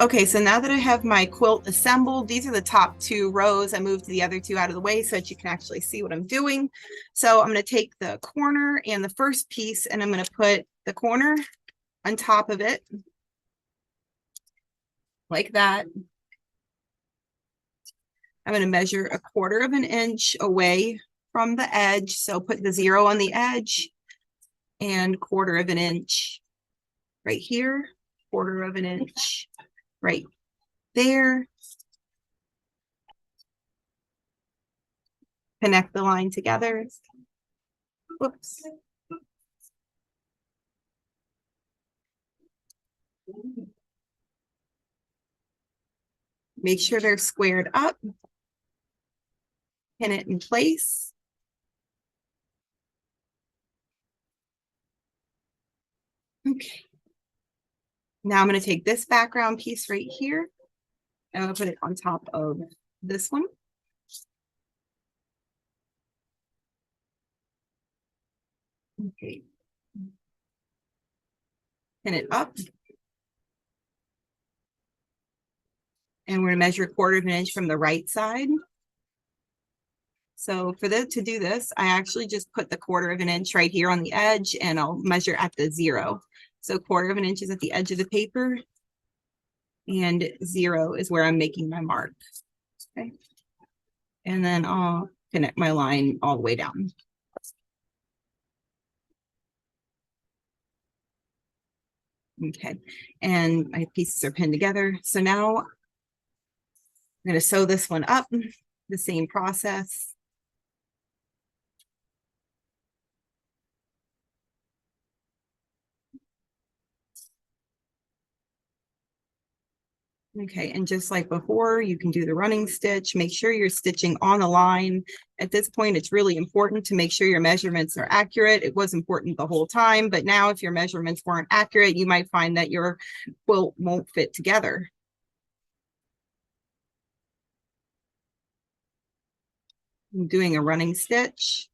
Okay, so now that I have my quilt assembled, these are the top two rows. I moved the other two out of the way so that you can actually see what I'm doing. So I'm going to take the corner and the first piece, and I'm going to put the corner on top of it like that. I'm going to measure 1/4 of an inch away from the edge. So put the 0 on the edge and 1/4 of an inch right here, 1/4 of an inch right there. Connect the line together. Whoops. Make sure they're squared up. Pin it in place. Okay. Now I'm going to take this background piece right here and I'm going to put it on top of this one. Okay. Pin it up. And we're going to measure 1/4 of an inch from the right side. So for to do this, I actually just put the 1/4 of an inch right here on the edge and I'll measure at the 0. So 1/4 of an inch is at the edge of the paper and 0 is where I'm making my mark. Okay. And then I'll connect my line all the way down. Okay, and my pieces are pinned together. So now I'm going to sew this one up, the same process. Okay, and just like before, you can do the running stitch. Make sure you're stitching on the line. At this point, it's really important to make sure your measurements are accurate. It was important the whole time, but now if your measurements weren't accurate, you might find that your quilt won't fit together. I'm doing a running stitch.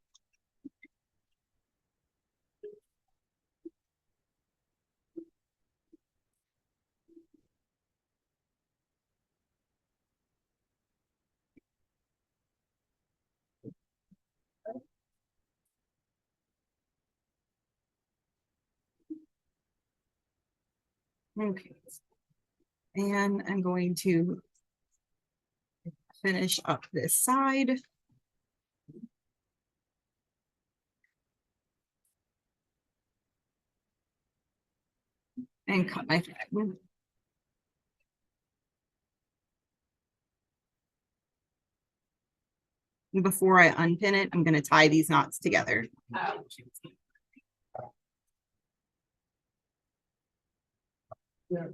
Okay. And I'm going to finish up this side. And cut my thread. And before I unpin it, I'm going to tie these knots together. All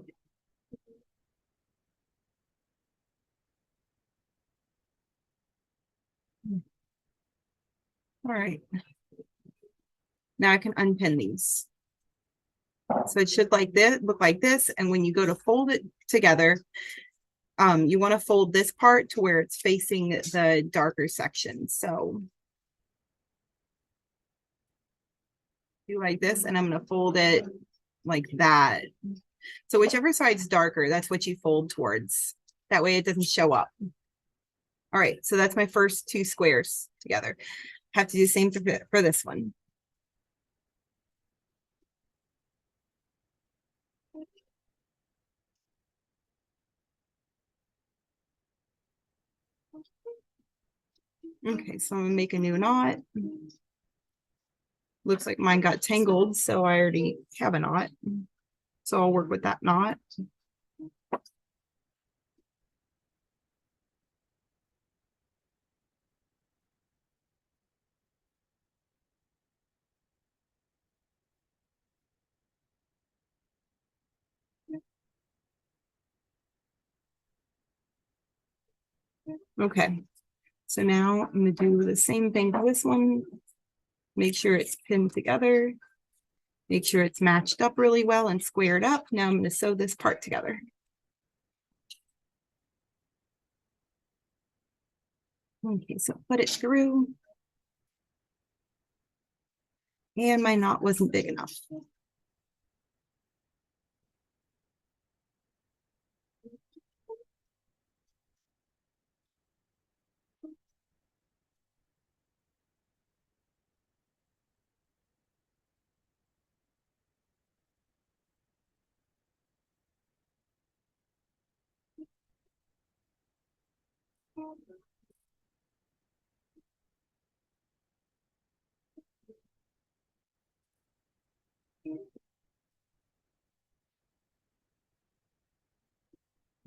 right. Now I can unpin these. So it should look like this. And when you go to fold it together, you want to fold this part to where it's facing the darker section. So do like this, and I'm going to fold it like that. So whichever side's darker, that's what you fold towards. That way it doesn't show up. All right, so that's my first 2 squares together. Have to do the same for this one. Okay, so I'm gonna make a new knot. Looks like mine got tangled, so I already have a knot. So I'll work with that knot. Okay, so now I'm gonna do the same thing for this one. Make sure it's pinned together. Make sure it's matched up really well and squared up. Now I'm gonna sew this part together. Okay, so put it through. And my knot wasn't big enough.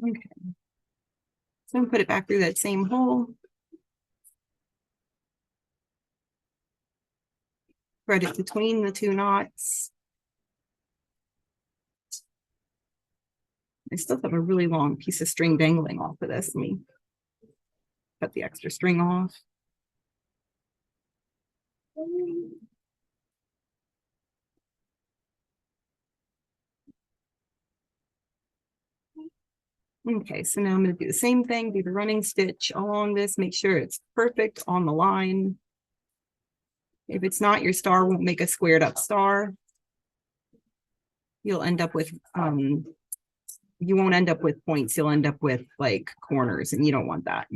Okay. So I'm gonna put it back through that same hole. Thread it between the two knots. I still have a really long piece of string dangling off of this. Let me cut the extra string off. Okay, so now I'm going to do the same thing, do the running stitch along this, make sure it's perfect on the line. If it's not, your star won't make a squared up star. You'll end up with, you won't end up with points, you'll end up with like corners, and you don't want that.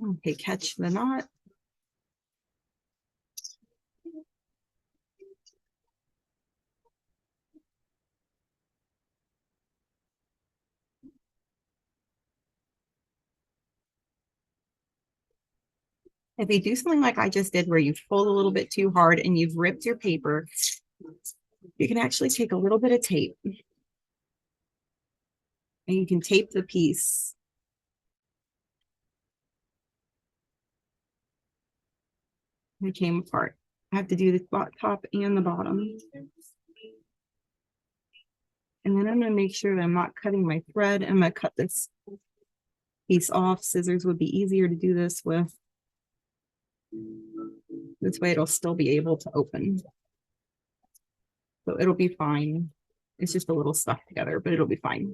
Okay, catch the knot. If you do something like I just did, where you pulled a little bit too hard and you've ripped your paper, you can actually take a little bit of tape and you can tape the piece. It came apart. I have to do the top and the bottom. And then I'm going to make sure that I'm not cutting my thread. I'm going to cut this piece off. Scissors would be easier to do this with. This way it'll still be able to open. So it'll be fine. It's just a little stuck together, but it'll be fine.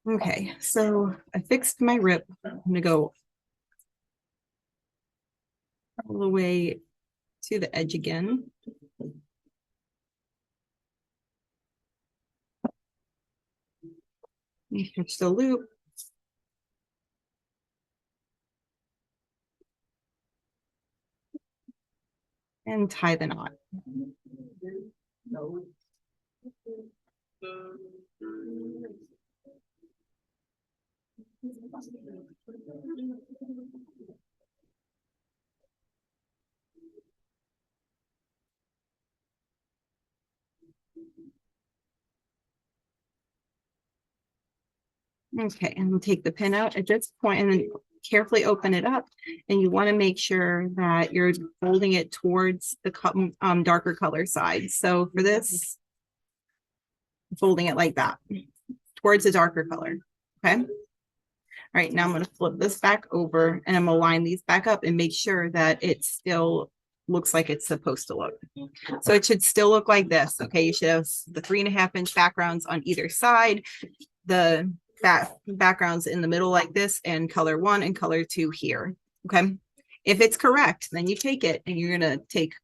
Okay, so I fixed my rip. I'm going to go all the way to the edge again. Catch the loop. And tie the knot. Okay, and we'll take the pin out at this point and then carefully open it up. And you want to make sure that you're folding it towards the darker color side. So for this, folding it like that, towards the darker color. Okay. All right, now I'm going to flip this back over and I'm going to line these back up and make sure that it still looks like it's supposed to look. So it should still look like this. Okay, you should have the 3.5-inch backgrounds on either side. The backgrounds in the middle like this, and color 1 and color 2 here. Okay, if it's correct, then you take it and you're going to take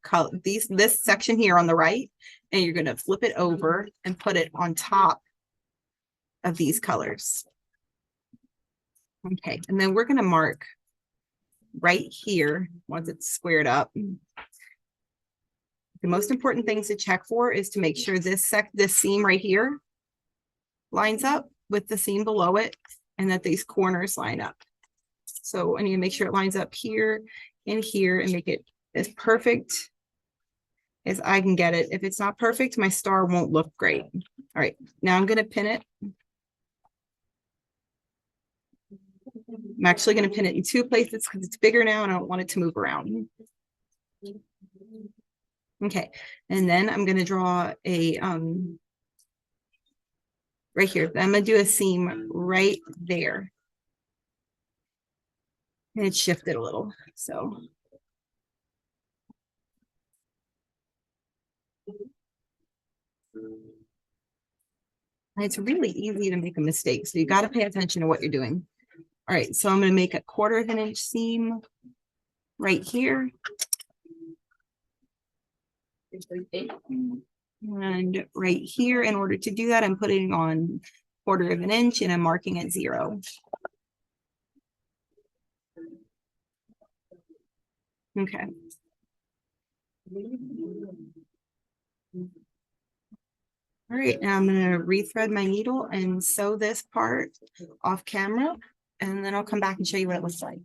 this section here on the right, and you're going to flip it over and put it on top of these colors. Okay, and then we're going to mark right here once it's squared up. The most important things to check for is to make sure this seam right here lines up with the seam below it, and that these corners line up. So I need to make sure it lines up here and here and make it as perfect as I can get it. If it's not perfect, my star won't look great. All right, now I'm going to pin it. I'm actually going to pin it in 2 places because it's bigger now and I don't want it to move around. Okay, and then I'm going to draw a right here. I'm going to do a seam right there. And it's shifted a little. So it's really easy to make a mistake. So you got to pay attention to what you're doing. All right, so I'm going to make a 1/4 inch seam right here. And right here, in order to do that, I'm putting on 1/4 inch and I'm marking at 0. Okay. All right, now I'm going to rethread my needle and sew this part off camera, and then I'll come back and show you what it looks like.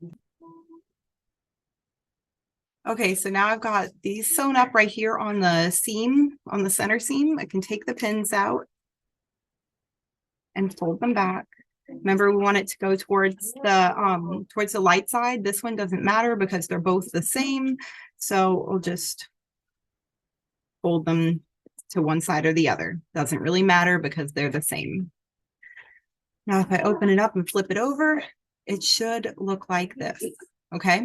Okay, so now I've got these sewn up right here on the seam, on the center seam. I can take the pins out and fold them back. Remember, we want it to go towards the light side. This one doesn't matter because they're both the same. So we'll just fold them to one side or the other. Doesn't really matter because they're the same. Now, if I open it up and flip it over, it should look like this. Okay.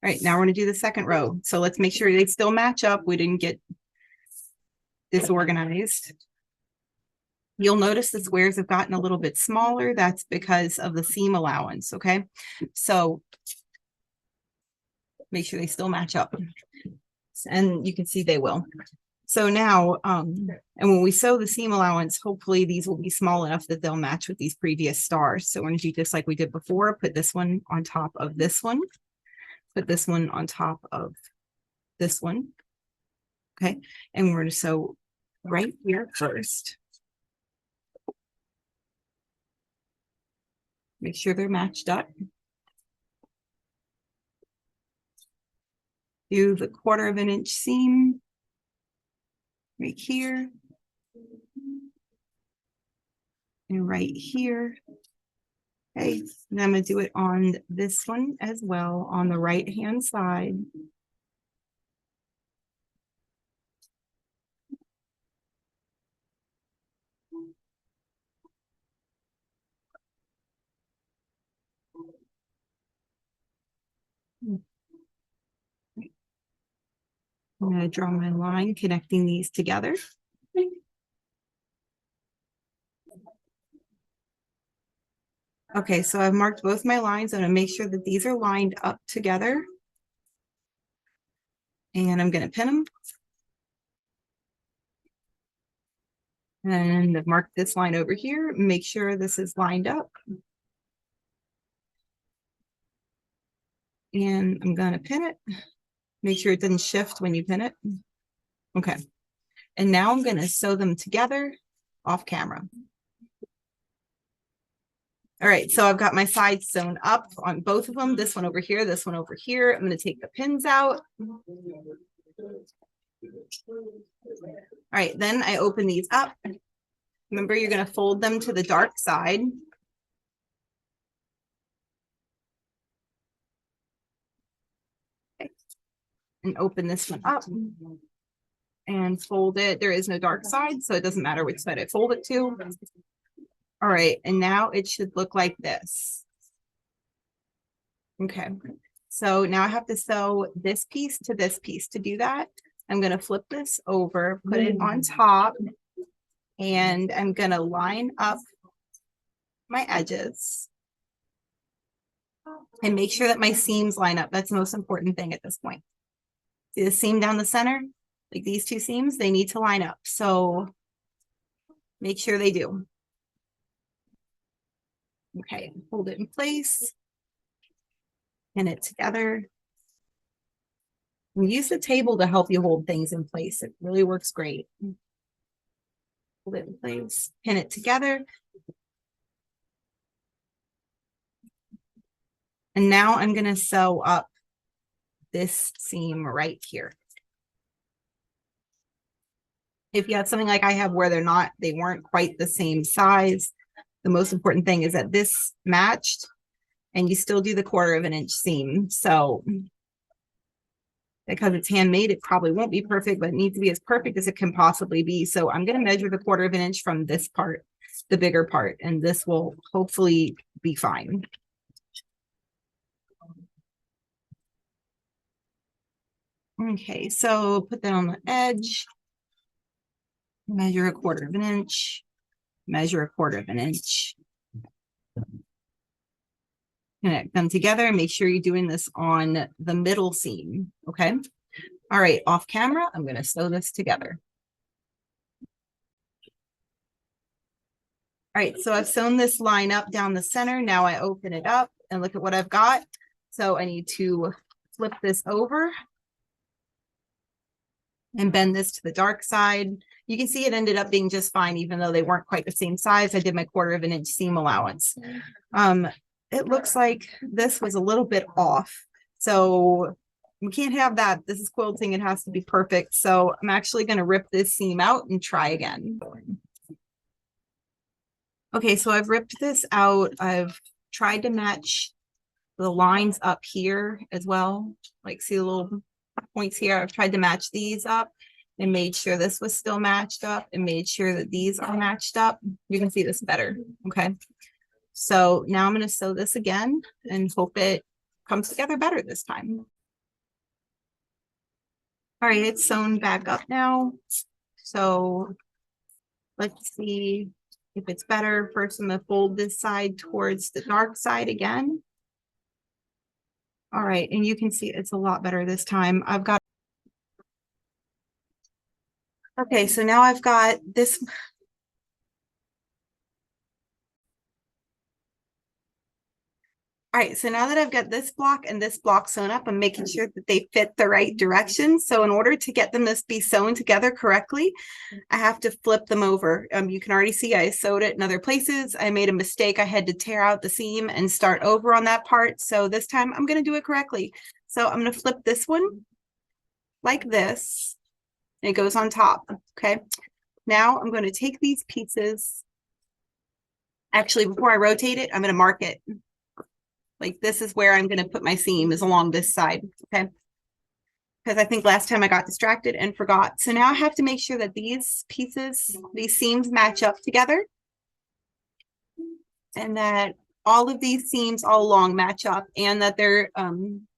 All right, now we're going to do the second row. So let's make sure they still match up. We didn't get disorganized. You'll notice the squares have gotten a little bit smaller. That's because of the seam allowance. Okay. So make sure they still match up. And you can see they will. So now, and when we sew the seam allowance, hopefully these will be small enough that they'll match with these previous stars. So we're going to do just like we did before, put this one on top of this one, put this one on top of this one. Okay. And we're going to sew right here first. Make sure they're matched up. Do the 1/4 inch seam right here. And right here. Okay, and I'm going to do it on this one as well on the right hand side. I'm going to draw my line connecting these together. Okay, so I've marked both my lines. I'm going to make sure that these are lined up together. And I'm going to pin them. And I've marked this line over here. Make sure this is lined up. And I'm going to pin it. Make sure it doesn't shift when you pin it. Okay. And now I'm going to sew them together off camera. All right, so I've got my sides sewn up on both of them. This one over here, this one over here. I'm going to take the pins out. All right, then I open these up. Remember, you're going to fold them to the dark side. Okay. And open this one up and fold it. There is no dark side, so it doesn't matter which side I fold it to. All right, and now it should look like this. Okay, so now I have to sew this piece to this piece. To do that, I'm going to flip this over, put it on top, and I'm going to line up my edges and make sure that my seams line up. That's the most important thing at this point. See the seam down the center? Like these two seams, they need to line up. So make sure they do. Okay, hold it in place. Pin it together. And use the table to help you hold things in place. It really works great. Hold it in place, pin it together. And now I'm going to sew up this seam right here. If you have something like I have where they weren't quite the same size, the most important thing is that this matched and you still do the 1/4 inch seam. So because it's handmade, it probably won't be perfect, but it needs to be as perfect as it can possibly be. So I'm going to measure the 1/4 inch from this part, the bigger part, and this will hopefully be fine. Okay, so put that on the edge, measure a 1/4 inch, measure a 1/4 inch. Connect them together and make sure you're doing this on the middle seam. Okay. All right, off camera, I'm going to sew this together. All right, so I've sewn this line up down the center. Now I open it up and look at what I've got. So I need to flip this over and bend this to the dark side. You can see it ended up being just fine, even though they weren't quite the same size. I did my 1/4 inch seam allowance. It looks like this was a little bit off. So we can't have that. This is quilting. It has to be perfect. So I'm actually going to rip this seam out and try again. Okay, so I've ripped this out. I've tried to match the lines up here as well. Like, see the little points here? I've tried to match these up and made sure this was still matched up and made sure that these are matched up. You can see this better. Okay. So now I'm going to sew this again and hope it comes together better this time. All right, it's sewn back up now. So let's see if it's better. First, I'm going to fold this side towards the dark side again. All right, and you can see it's a lot better this time. I've got, okay, so now I've got this. All right, so now that I've got this block and this block sewn up, I'm making sure that they fit the right direction. So in order to get them to be sewn together correctly, I have to flip them over. You can already see I sewed it in other places. I made a mistake. I had to tear out the seam and start over on that part. So this time I'm going to do it correctly. So I'm going to flip this one like this. And it goes on top. Okay. Now I'm going to take these pieces. Actually, before I rotate it, I'm going to mark it. Like, this is where I'm going to put my seam, is along this side. Okay. Because I think last time I got distracted and forgot. So now I have to make sure that these pieces, these seams match up together. And that all of these seams all along match up and that they're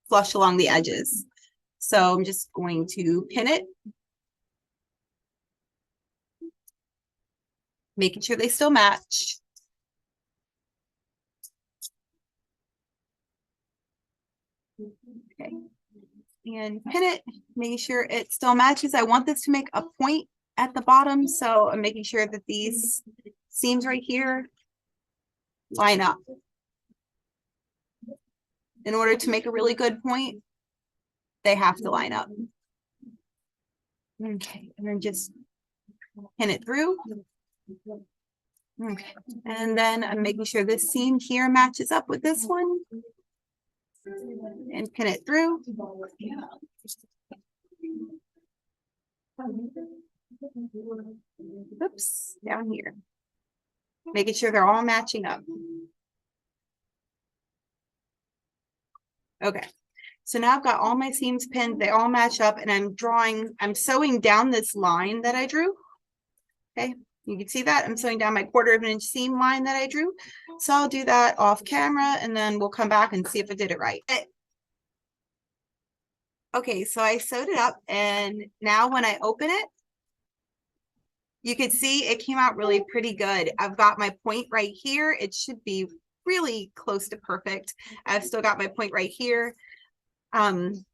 flush along the edges. So I'm just going to pin it. Making sure they still match. Okay. And pin it, making sure it still matches. I want this to make a point at the bottom. So I'm making sure that these seams right here line up. In order to make a really good point, they have to line up. Okay, and then just pin it through. Okay, and then I'm making sure this seam here matches up with this one. And pin it through. Oops, down here. Making sure they're all matching up. Okay, so now I've got all my seams pinned. They all match up, and I'm sewing down this line that I drew. Okay, you can see that I'm sewing down my 1/4 inch seam line that I drew. So I'll do that off camera, and then we'll come back and see if I did it right. Okay, so I sewed it up, and now when I open it, you can see it came out really pretty good. I've got my point right here. It should be really close to perfect. I've still got my point right here. And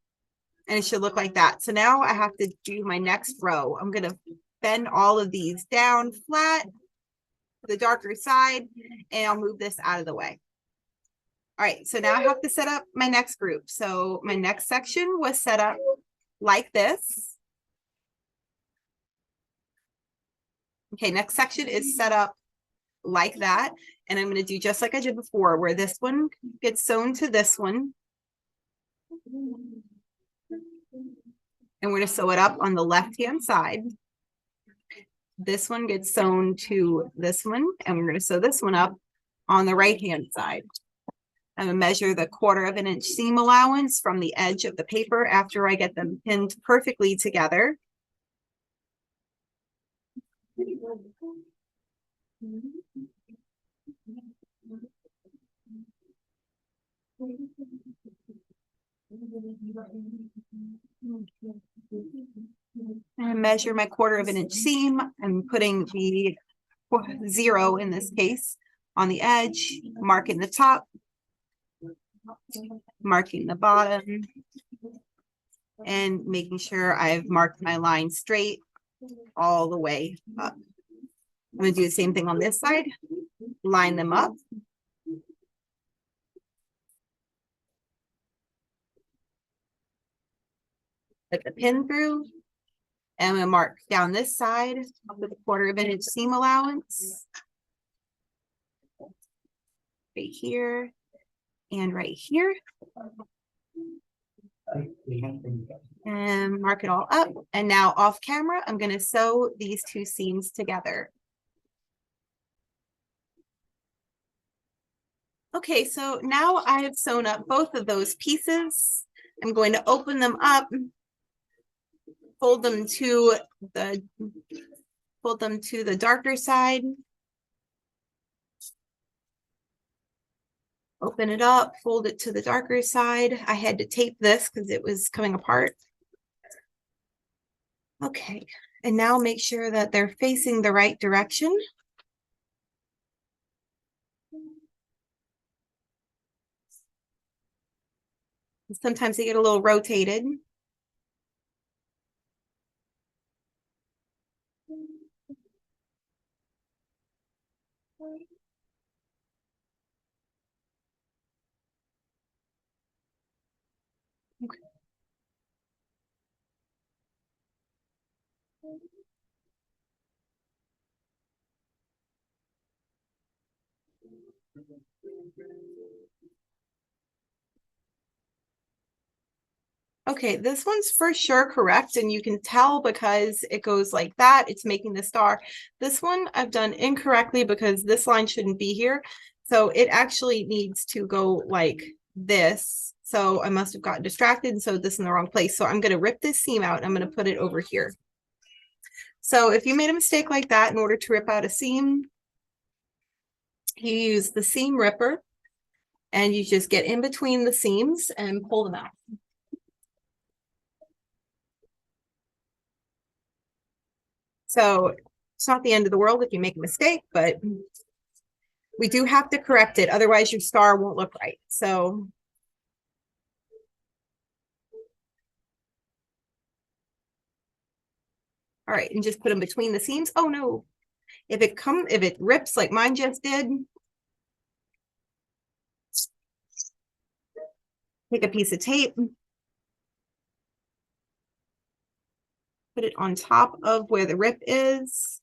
it should look like that. So now I have to do my next row. I'm going to bend all of these down flat to the darker side, and I'll move this out of the way. All right, so now I have to set up my next group. So my next section was set up like this. Okay, next section is set up like that. And I'm going to do just like I did before, where this one gets sewn to this one. And we're going to sew it up on the left-hand side. This one gets sewn to this one, and we're going to sew this one up on the right-hand side. I'm going to measure the 1/4 inch seam allowance from the edge of the paper after I get them pinned perfectly together. And measure my 1/4 inch seam. I'm putting the 0 in this case on the edge, marking the top. marking the bottom and making sure I've marked my line straight all the way up. I'm going to do the same thing on this side, line them up. Put the pin through, and I'm going to mark down this side with a 1/4 of an inch seam allowance. Right here and right here. And mark it all up. And now off camera, I'm going to sew these two seams together. Okay, so now I have sewn up both of those pieces. I'm going to open them up, fold them to the darker side. Open it up, fold it to the darker side. I had to tape this because it was coming apart. Okay, and now make sure that they're facing the right direction. Sometimes they get a little rotated. Okay. Okay, this one's for sure correct, and you can tell because it goes like that, it's making the star. This one I've done incorrectly because this line shouldn't be here. So it actually needs to go like this. So I must have gotten distracted and sewed this in the wrong place. So I'm going to rip this seam out and I'm going to put it over here. So if you made a mistake like that, in order to rip out a seam, you use the seam ripper and you just get in between the seams and pull them out. So it's not the end of the world if you make a mistake, but we do have to correct it. Otherwise your star won't look right. So all right, and just put them between the seams. Oh no, if it rips like mine just did, take a piece of tape, put it on top of where the rip is.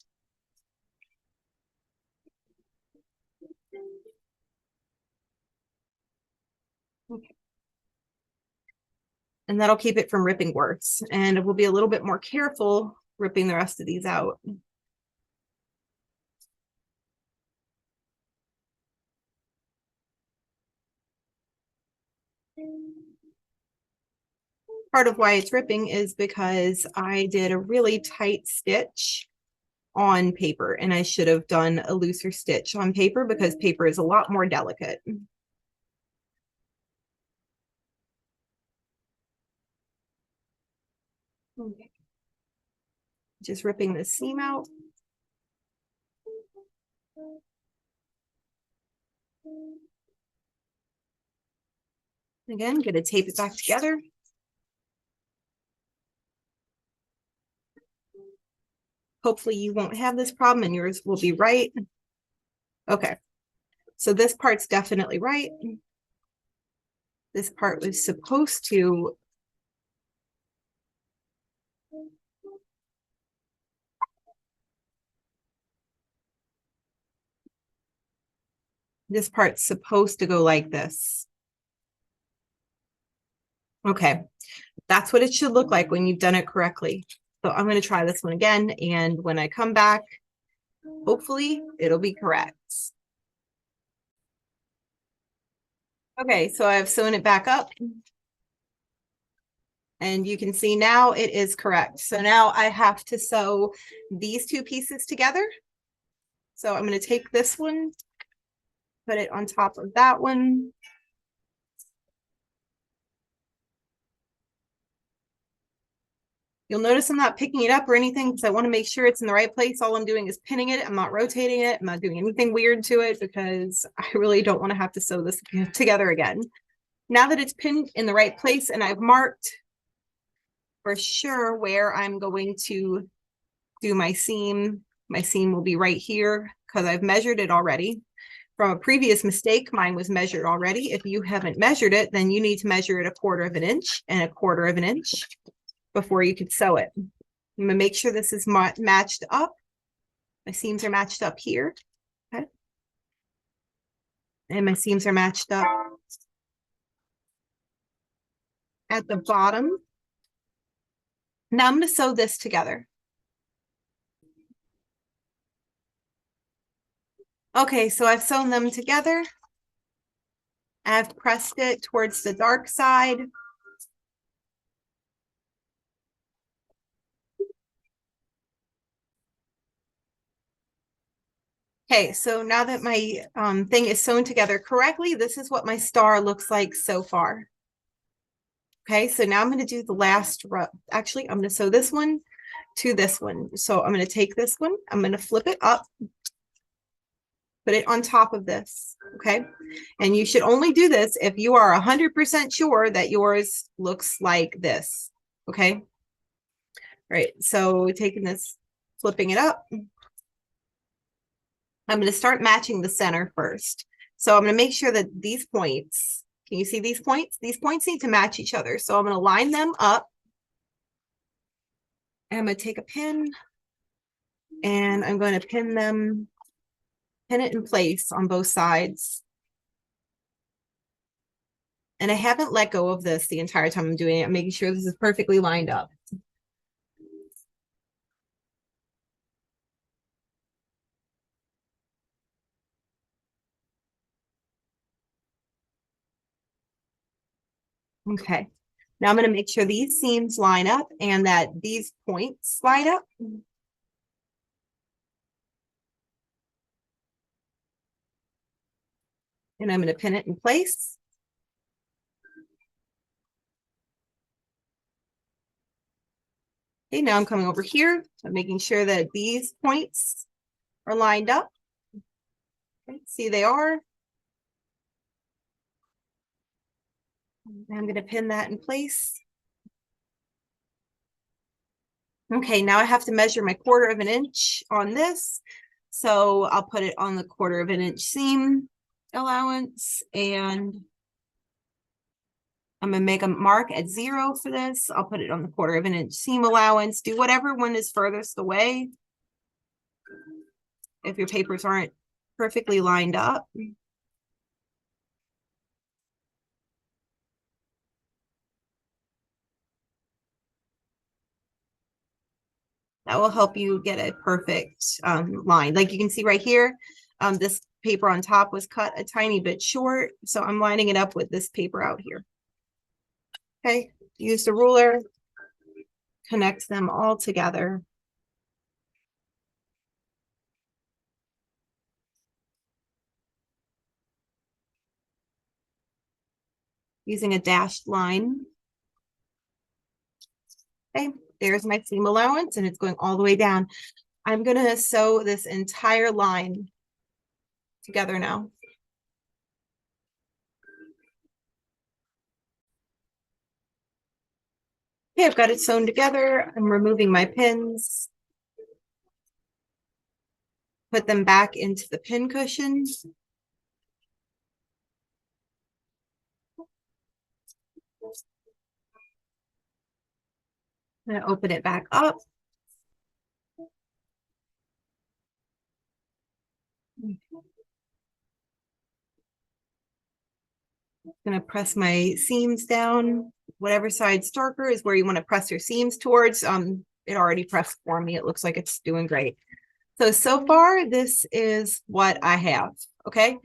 Okay. And that'll keep it from ripping worse. And we'll be a little bit more careful ripping the rest of these out. Part of why it's ripping is because I did a really tight stitch on paper, and I should have done a looser stitch on paper because paper is a lot more delicate. Okay. Just ripping the seam out. Again, gonna tape it back together. Hopefully you won't have this problem and yours will be right. Okay, so this part's definitely right. This part was supposed to go like this. Okay, that's what it should look like when you've done it correctly. So I'm going to try this one again, and when I come back, hopefully it'll be correct. Okay, so I've sewn it back up. And you can see now it is correct. So now I have to sew these two pieces together. So I'm going to take this one, put it on top of that one. You'll notice I'm not picking it up or anything because I want to make sure it's in the right place. All I'm doing is pinning it. I'm not rotating it. I'm not doing anything weird to it because I really don't want to have to sew this together again. Now that it's pinned in the right place and I've marked for sure where I'm going to do my seam will be right here because I've measured it already. From a previous mistake, mine was measured already. If you haven't measured it, then you need to measure it 1/4 of an inch and 1/4 of an inch before you could sew it. I'm gonna make sure this is matched up. My seams are matched up here, okay? And my seams are matched up at the bottom. Now I'm gonna sew this together. Okay, so I've sewn them together. I've pressed it towards the dark side. Okay, so now that my thing is sewn together correctly, this is what my star looks like so far. Okay, so now I'm going to do the last row. Actually, I'm going to sew this one to this one. So I'm going to take this one, I'm going to flip it up, put it on top of this. Okay, and you should only do this if you are 100% sure that yours looks like this. Okay, all right, so taking this, flipping it up, I'm going to start matching the center first. So I'm going to make sure that these points, can you see these points? These points need to match each other. So I'm going to line them up. And I'm going to take a pin and I'm going to pin it in place on both sides. And I haven't let go of this the entire time I'm doing it. I'm making sure this is perfectly lined up. Okay. Now I'm going to make sure these seams line up and that these points line up. And I'm going to pin it in place. Okay, now I'm coming over here. I'm making sure that these points are lined up. Okay, see, they are. I'm going to pin that in place. Okay, now I have to measure my 1/4 of an inch on this. So I'll put it on the 1/4 of an inch seam allowance, and I'm gonna make a mark at 0 for this. I'll put it on the 1/4 of an inch seam allowance. Do whatever one is furthest away if your papers aren't perfectly lined up. That will help you get a perfect line. Like you can see right here, this paper on top was cut a tiny bit short. So I'm lining it up with this paper out here. Okay, use the ruler, connect them all together. Using a dashed line. Okay, there's my seam allowance and it's going all the way down. I'm gonna sew this entire line together now. Okay, I've got it sewn together. I'm removing my pins. Put them back into the pin cushions. I'm gonna open it back up. Gonna press my seams down. Whatever side's darker is where you want to press your seams towards. It already pressed for me. It looks like it's doing great. So far, this is what I have. Okay.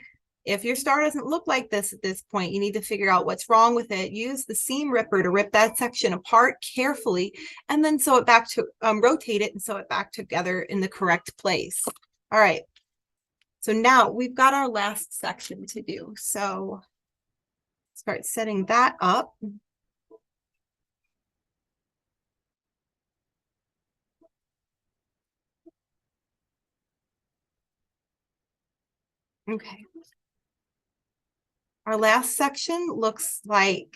If your star doesn't look like this at this point, you need to figure out what's wrong with it. Use the seam ripper to rip that section apart carefully and then sew it back to rotate it and sew it back together in the correct place. All right. So now we've got our last section to do. So start setting that up. Okay. Our last section looks like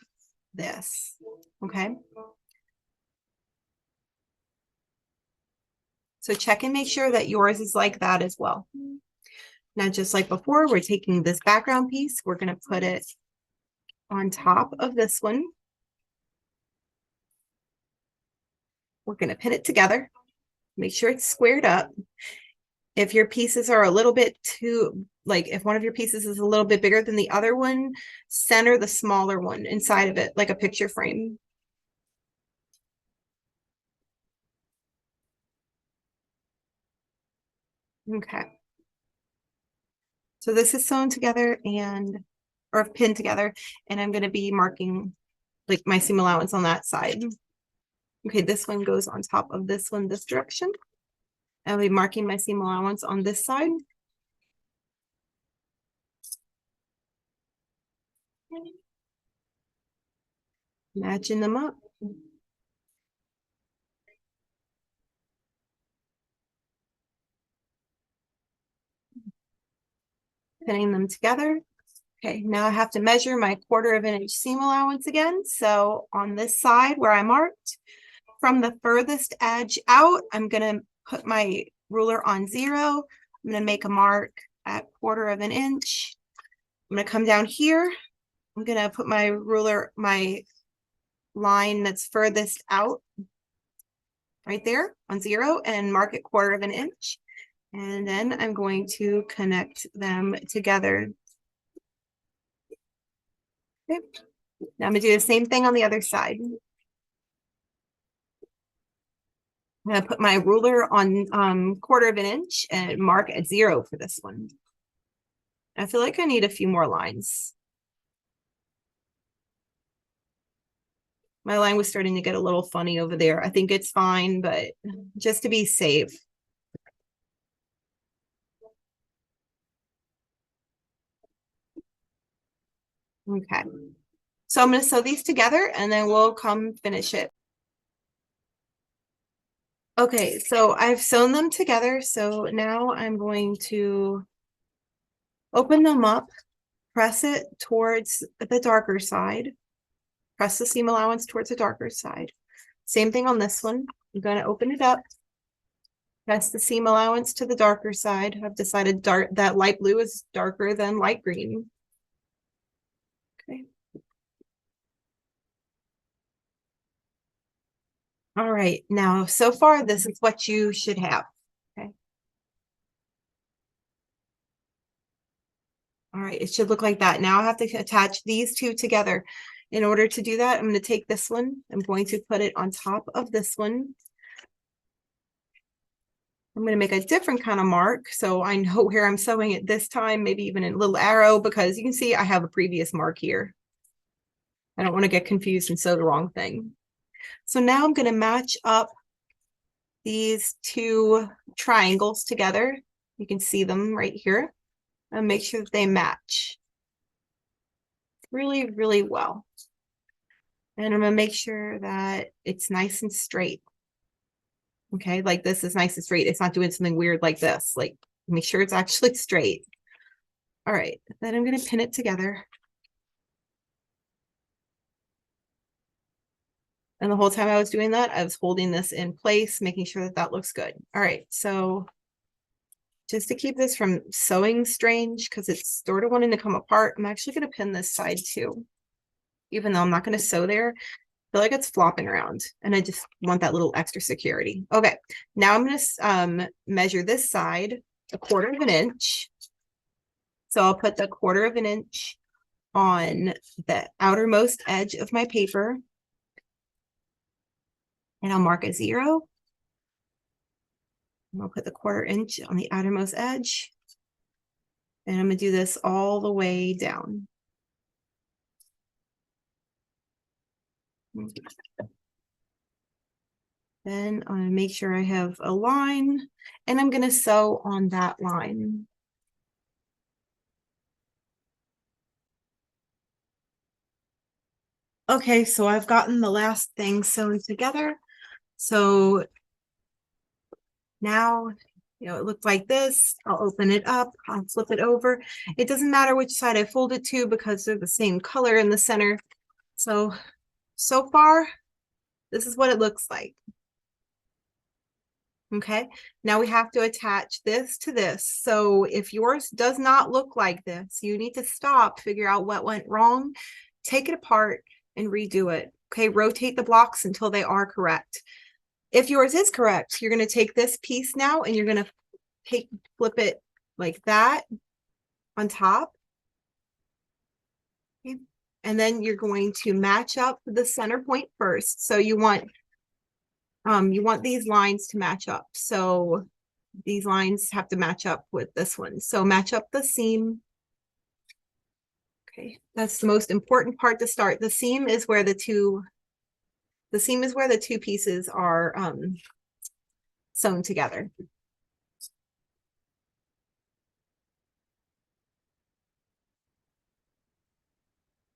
this, okay? So check and make sure that yours is like that as well. Now, just like before, we're taking this background piece, we're gonna put it on top of this one. We're gonna pin it together, make sure it's squared up. If your pieces are a little bit too, like if one of your pieces is a little bit bigger than the other one, center the smaller one inside of it, like a picture frame. Okay. So this is sewn together or pinned together, and I'm going to be marking like my seam allowance on that side. Okay, this one goes on top of this one, this direction. I'll be marking my seam allowance on this side. Matching them up. Pinning them together. Okay, now I have to measure my 1/4 of an inch seam allowance again. So on this side where I marked, from the furthest edge out, I'm gonna put my ruler on 0. I'm gonna make a mark at 1/4 of an inch. I'm gonna come down here. I'm gonna put my ruler, my line that's furthest out right there on 0 and mark it 1/4 of an inch. And then I'm going to connect them together. Okay. Now I'm gonna do the same thing on the other side. I'm gonna put my ruler on 1/4 of an inch and mark at 0 for this one. I feel like I need a few more lines. My line was starting to get a little funny over there. I think it's fine, but just to be safe. Okay. So I'm going to sew these together and then we'll come finish it. Okay, so I've sewn them together. So now I'm going to open them up, press it towards the darker side, press the seam allowance towards the darker side. Same thing on this one. I'm going to open it up, press the seam allowance to the darker side. I've decided that light blue is darker than light green. Okay. All right, now so far this is what you should have. Okay. All right, it should look like that. Now I have to attach these two together. In order to do that, I'm going to take this one. I'm going to put it on top of this one. I'm going to make a different kind of mark so I know where I'm sewing it this time, maybe even a little arrow, because you can see I have a previous mark here. I don't want to get confused and sew the wrong thing. So now I'm going to match up these two triangles together. You can see them right here, and make sure that they match really, really well. And I'm going to make sure that it's nice and straight. Okay, like this is nice and straight. It's not doing something weird like this. Like, make sure it's actually straight. All right, then I'm going to pin it together. And the whole time I was doing that, I was holding this in place, making sure that that looks good. All right, so just to keep this from sewing strange, because it's sort of wanting to come apart, I'm actually going to pin this side too. Even though I'm not going to sew there, I feel like it's flopping around and I just want that little extra security. Okay, now I'm going to measure this side 1/4 of an inch. So I'll put the 1/4 of an inch on the outermost edge of my paper. And I'll mark a 0. And I'll put the 1/4 inch on the outermost edge. And I'm going to do this all the way down. Then I'm going to make sure I have a line, and I'm going to sew on that line. Okay, so I've gotten the last thing sewn together. So now You know, it looked like this. I'll open it up, I'll flip it over. It doesn't matter which side I fold it to because they're the same color in the center. So far, this is what it looks like. Okay, now we have to attach this to this. So if yours does not look like this, you need to stop, figure out what went wrong, take it apart and redo it. Okay, rotate the blocks until they are correct. If yours is correct, you're going to take this piece now and you're going to flip it like that on top. Okay. And then you're going to match up the center point first. So you want these lines to match up. So these lines have to match up with this one. So match up the seam. Okay, that's the most important part to start. The seam is where the two pieces are sewn together.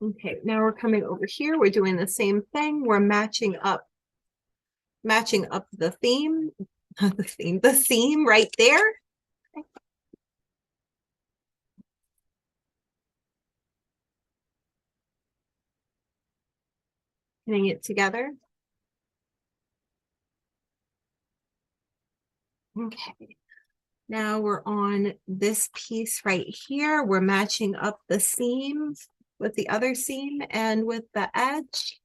Okay, now we're coming over here. We're doing the same thing. We're matching up the theme, the seam right there. Putting it together. Okay, now we're on this piece right here. We're matching up the seam with the other seam and with the edge,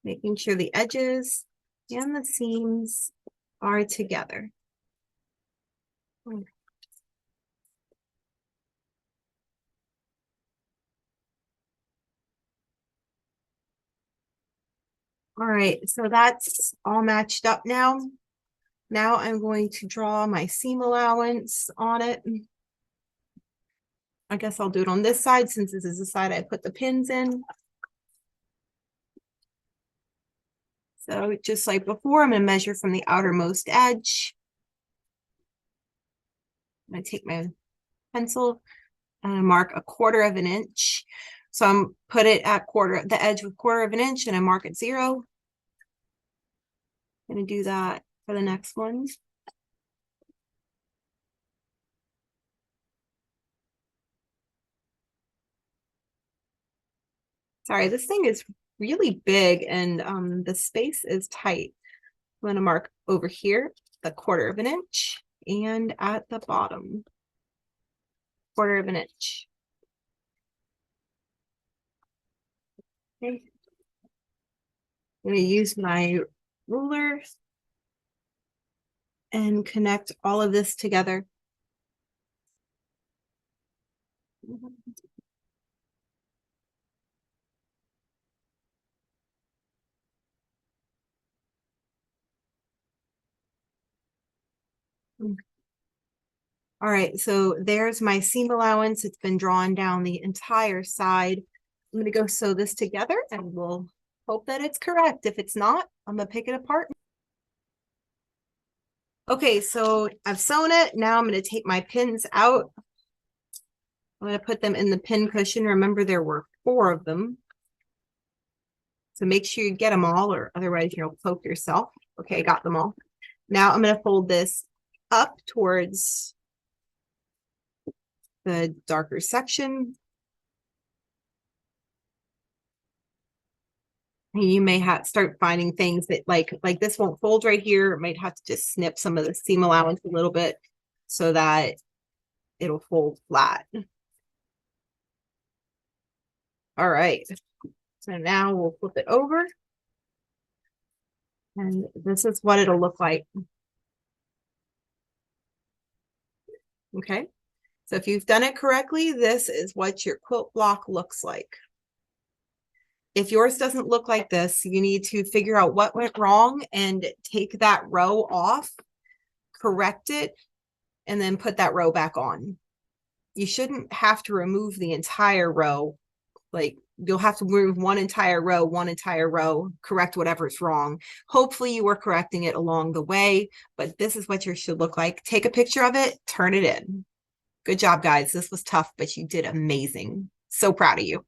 making sure the edges and the seams are together. All right, so that's all matched up now. Now I'm going to draw my seam allowance on it. I guess I'll do it on this side since this is the side I put the pins in. So just like before, I'm going to measure from the outermost edge. I'm going to take my pencil and mark 1/4 of an inch. So I'm put it at the edge with 1/4 of an inch, and I mark it 0. I'm going to do that for the next one. Sorry, this thing is really big and the space is tight. I'm going to mark over here the 1/4 of an inch and at the bottom 1/4 of an inch. Okay. I'm going to use my ruler and connect all of this together. All right, so there's my seam allowance. It's been drawn down the entire side. I'm gonna go sew this together and we'll hope that it's correct. If it's not, I'm gonna pick it apart. Okay, so I've sewn it. Now I'm gonna take my pins out. I'm gonna put them in the pin cushion. Remember, there were 4 of them. So make sure you get them all, or otherwise you'll poke yourself. Okay, I got them all. Now I'm gonna fold this up towards the darker section. You may have start finding things that like this won't fold right here. It might have to just snip some of the seam allowance a little bit so that it'll fold flat. All right, so now we'll flip it over and this is what it'll look like. Okay, so if you've done it correctly, this is what your quilt block looks like. If yours doesn't look like this, you need to figure out what went wrong and take that row off, correct it, and then put that row back on. You shouldn't have to remove the entire row. Like, you'll have to remove one entire row, correct whatever's wrong. Hopefully you were correcting it along the way, but this is what yours should look like. Take a picture of it, turn it in. Good job, guys. This was tough, but you did amazing. So proud of you.